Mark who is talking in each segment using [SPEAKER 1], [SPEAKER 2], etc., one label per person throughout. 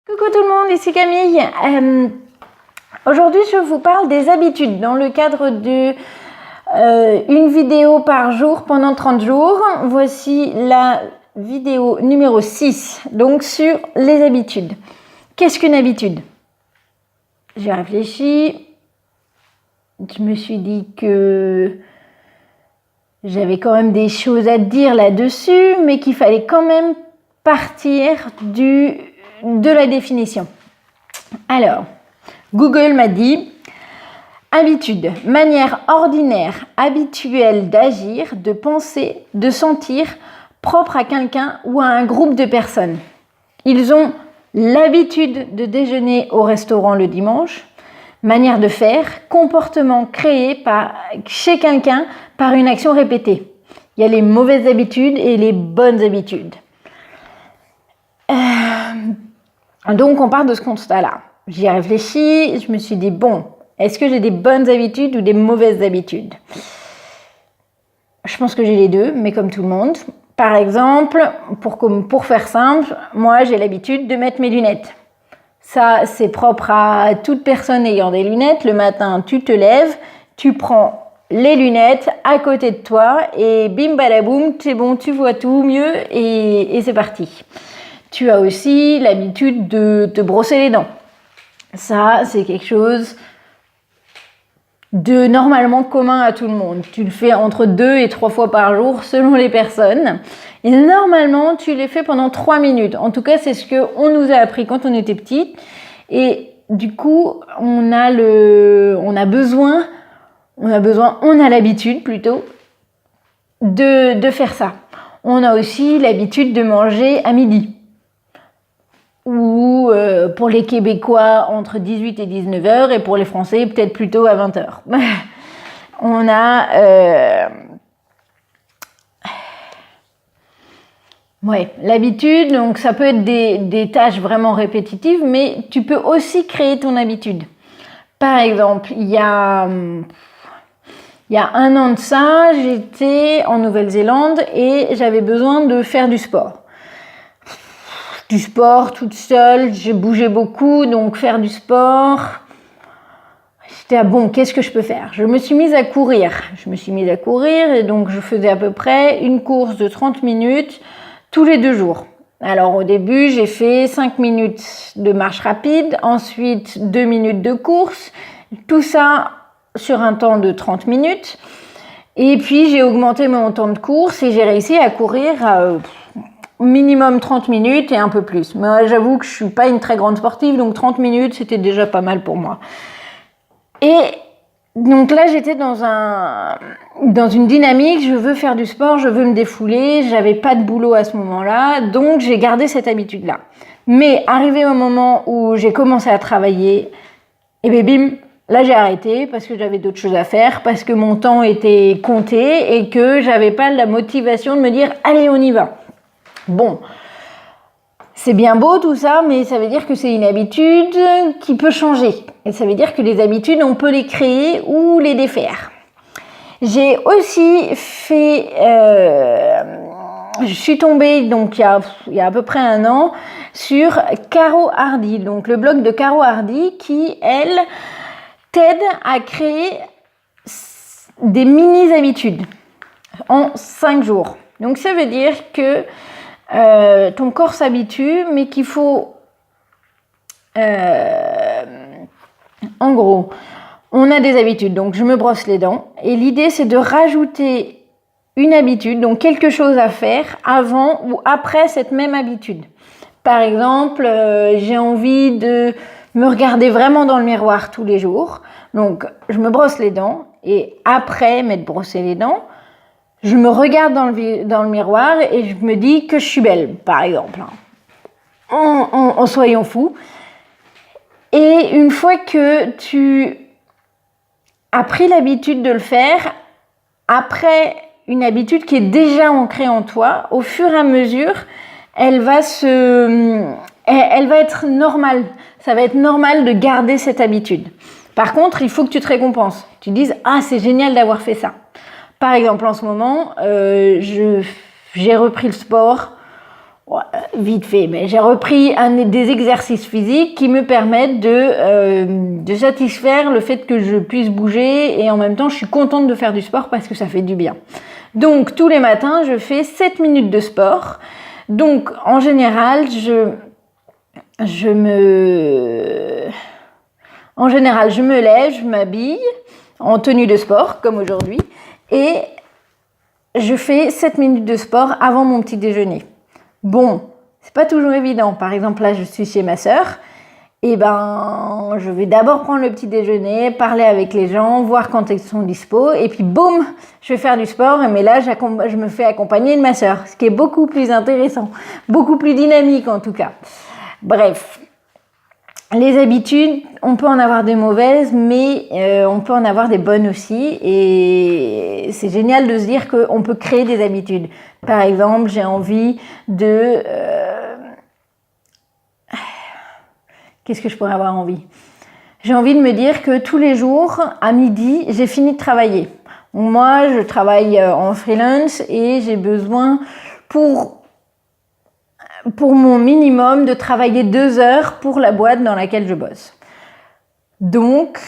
[SPEAKER 1] Coucou tout le monde, ici Camille. Aujourd'hui, je vous parle des habitudes dans le cadre de une vidéo par jour pendant 30 jours. Voici la vidéo numéro 6, donc sur les habitudes. Qu'est-ce qu'une habitude? J'ai réfléchi, je me suis dit que j'avais quand même des choses à dire là-dessus, mais qu'il fallait quand même partir de la définition. Alors, Google m'a dit habitude, manière ordinaire, habituelle d'agir, de penser, de sentir, propre à quelqu'un ou à un groupe de personnes. Ils ont l'habitude de déjeuner au restaurant le dimanche, manière de faire, comportement créé chez quelqu'un par une action répétée. Il y a les mauvaises habitudes et les bonnes habitudes. Donc on part de ce constat-là. J'y ai réfléchi, je me suis dit, bon, est-ce que j'ai des bonnes habitudes ou des mauvaises habitudes? Je pense que j'ai les deux, mais comme tout le monde. Par exemple, pour faire simple, moi j'ai l'habitude de mettre mes lunettes. Ça, c'est propre à toute personne ayant des lunettes. Le matin, tu te lèves, tu prends les lunettes à côté de toi et bim badaboum, c'est bon, tu vois tout mieux et c'est parti. Tu as aussi l'habitude de te brosser les dents. Ça, c'est quelque chose de normalement commun à tout le monde. Tu le fais entre 2 et 3 fois par jour selon les personnes. Et normalement, tu les fais pendant 3 minutes. En tout cas, c'est ce qu'on nous a appris quand on était petit. Et du coup, on a l'habitude plutôt de faire ça. On a aussi l'habitude de manger à midi. Ou pour les Québécois entre 18 et 19 heures et pour les Français peut-être plutôt à 20 heures. On a l'habitude, donc ça peut être des tâches vraiment répétitives, mais tu peux aussi créer ton habitude. Par exemple, il y a 1 an de ça, j'étais en Nouvelle-Zélande et j'avais besoin de faire du sport. Du sport toute seule, j'ai bougé beaucoup, donc faire du sport, j'étais bon, qu'est-ce que je peux faire? Je me suis mise à courir et donc je faisais à peu près une course de 30 minutes tous les 2 jours. Alors au début, j'ai fait 5 minutes de marche rapide, ensuite 2 minutes de course, tout ça sur un temps de 30 minutes. Et puis j'ai augmenté mon temps de course et j'ai réussi à courir minimum 30 minutes et un peu plus. Moi, j'avoue que je suis pas une très grande sportive, donc 30 minutes, c'était déjà pas mal pour moi. Et donc là, j'étais dans une dynamique, je veux faire du sport, je veux me défouler, j'avais pas de boulot à ce moment-là, donc j'ai gardé cette habitude-là. Mais arrivé au moment où j'ai commencé à travailler, et bien bim, là j'ai arrêté parce que j'avais d'autres choses à faire, parce que mon temps était compté et que j'avais pas la motivation de me dire « Allez, on y va ». Bon, c'est bien beau tout ça, mais ça veut dire que c'est une habitude qui peut changer. Et ça veut dire que les habitudes, on peut les créer ou les défaire. J'ai aussi fait... je suis tombée, donc il y a à peu près 1 an, sur Caro Hardy, donc le blog de Caro Hardy qui, elle, t'aide à créer des mini-habitudes en 5 jours. Donc ça veut dire que ton corps s'habitue, mais qu'il faut... en gros, on a des habitudes, donc je me brosse les dents, et l'idée c'est de rajouter une habitude, donc quelque chose à faire avant ou après cette même habitude. Par exemple, j'ai envie de me regarder vraiment dans le miroir tous les jours, donc je me brosse les dents, et après m'être brossé les dents, je me regarde dans le miroir et je me dis que je suis belle, par exemple. En soyons fous. Et une fois que tu as pris l'habitude de le faire, après une habitude qui est déjà ancrée en toi, au fur et à mesure, elle va être normale. Ça va être normal de garder cette habitude. Par contre, il faut que tu te récompenses. Tu te dises « Ah, c'est génial d'avoir fait ça ». Par exemple, en ce moment, j'ai repris le sport Ouais, vite fait, mais j'ai repris des exercices physiques qui me permettent de satisfaire le fait que je puisse bouger et en même temps je suis contente de faire du sport parce que ça fait du bien. Donc tous les matins je fais 7 minutes de sport. Donc en général je me lève, je m'habille en tenue de sport comme aujourd'hui et je fais 7 minutes de sport avant mon petit déjeuner. Bon, c'est pas toujours évident. Par exemple, là, je suis chez ma sœur. Et je vais d'abord prendre le petit déjeuner, parler avec les gens, voir quand ils sont dispo. Et puis, boum, je vais faire du sport. Mais là, je me fais accompagner de ma sœur. Ce qui est beaucoup plus intéressant. Beaucoup plus dynamique, en tout cas. Bref. Les habitudes, on peut en avoir des mauvaises, mais on peut en avoir des bonnes aussi. Et c'est génial de se dire qu'on peut créer des habitudes. Par exemple, j'ai envie de... Qu'est-ce que je pourrais avoir envie ? J'ai envie de me dire que tous les jours, à midi, j'ai fini de travailler. Moi, je travaille en freelance et j'ai besoin pour mon minimum de travailler 2 heures pour la boîte dans laquelle je bosse. Donc,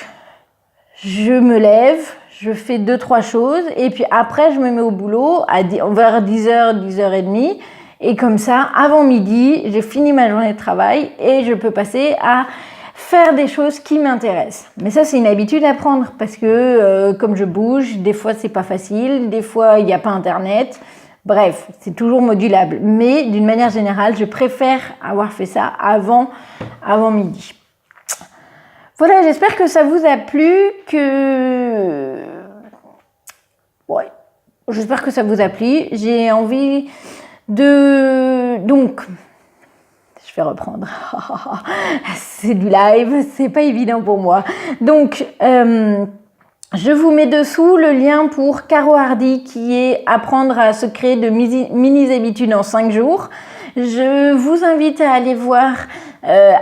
[SPEAKER 1] je me lève, je fais 2-3 choses et puis après, je me mets au boulot vers 10h, 10h30 et comme ça, avant midi, j'ai fini ma journée de travail et je peux passer à faire des choses qui m'intéressent. Mais ça, c'est une habitude à prendre parce que comme je bouge, des fois, c'est pas facile, des fois, il n'y a pas Internet. Bref, c'est toujours modulable. Mais d'une manière générale, je préfère avoir fait ça avant midi. Voilà, j'espère que ça vous a plu, j'espère que ça vous a plu. J'ai envie donc, je vais reprendre. C'est du live, c'est pas évident pour moi. Donc, je vous mets dessous le lien pour Caro Hardy qui est apprendre à se créer de mini-habitudes en 5 jours. Je vous invite à aller voir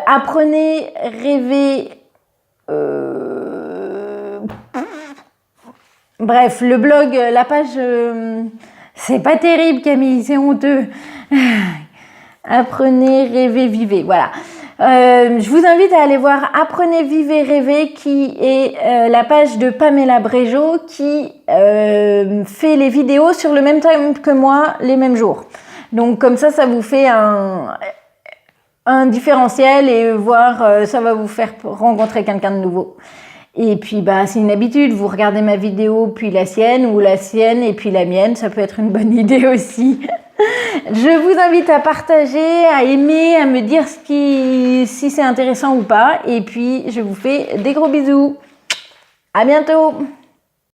[SPEAKER 1] Apprenez, rêver. Bref, le blog, la page, c'est pas terrible Camille, c'est honteux. Apprenez, rêvez, vivez, voilà. Je vous invite à aller voir Apprenez, vivez, rêvez qui est la page de Pamela Brégeot qui fait les vidéos sur le même temps que moi, les mêmes jours. Donc comme ça vous fait un différentiel et ça va vous faire rencontrer quelqu'un de nouveau. Et puis c'est une habitude, vous regardez ma vidéo puis la sienne ou la sienne et puis la mienne, ça peut être une bonne idée aussi. Je vous invite à partager, à aimer, à me dire si c'est intéressant ou pas et puis je vous fais des gros bisous. À bientôt.